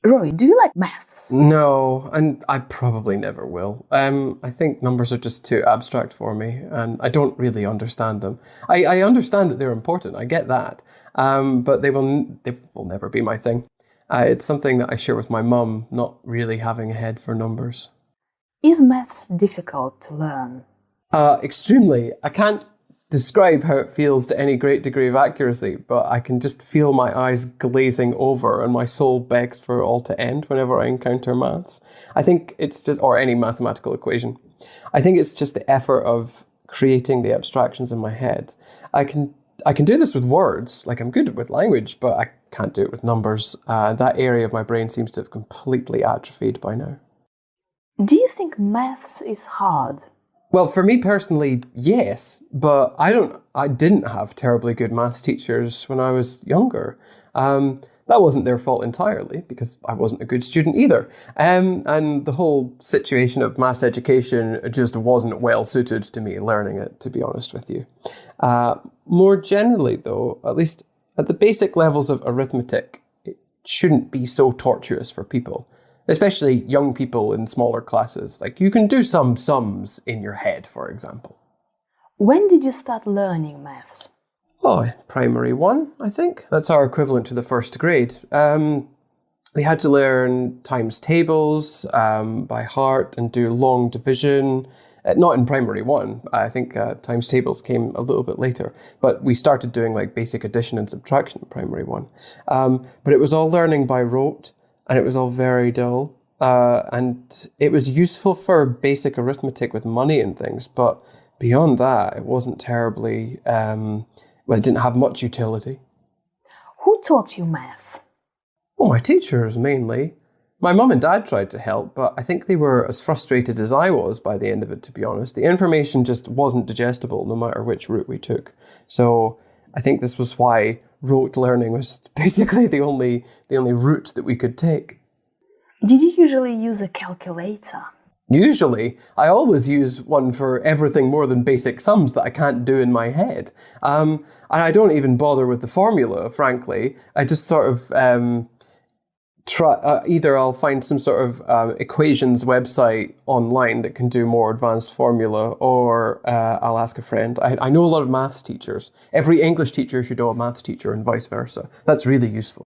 Roy, do you like maths? No, and I probably never will. I think numbers are just too abstract for me, and I don't really understand them. I understand that they're important. I get that, but they will never be my thing. It's something that I share with my mum, not really having a head for numbers. Is maths difficult to learn? Extremely. I can't describe how it feels to any great degree of accuracy, but I can just feel my eyes glazing over and my soul begs for it all to end whenever I encounter maths. I think it's just, or any mathematical equation. I think it's just the effort of creating the abstractions in my head. I can do this with words, like I'm good with language, but I can't do it with numbers. That area of my brain seems to have completely atrophied by now. Do you think maths is hard? Well, for me personally, yes, but I didn't have terribly good maths teachers when I was younger. That wasn't their fault entirely, because I wasn't a good student either. And the whole situation of maths education just wasn't well suited to me learning it, to be honest with you. More generally, though, at least at the basic levels of arithmetic, it shouldn't be so tortuous for people. Especially young people in smaller classes. Like, you can do some sums in your head, for example. When did you start learning maths? Oh, primary one, I think. That's our equivalent to the first grade. We had to learn times tables by heart and do long division. Not in primary one. I think times tables came a little bit later. But we started doing like basic addition and subtraction in primary one. But it was all learning by rote. And it was all very dull. And it was useful for basic arithmetic with money and things, but beyond that, it wasn't terribly, it didn't have much utility. Who taught you math? Oh, my teachers, mainly. My mum and dad tried to help, but I think they were as frustrated as I was by the end of it, to be honest. The information just wasn't digestible, no matter which route we took. So I think this was why rote learning was basically the only route that we could take. Did you usually use a calculator? Usually, I always use one for everything more than basic sums that I can't do in my head. And I don't even bother with the formula, frankly. I just sort of either I'll find some sort of equations website online that can do more advanced formula, or I'll ask a friend. I know a lot of maths teachers. Every English teacher should know a maths teacher and vice versa. That's really useful.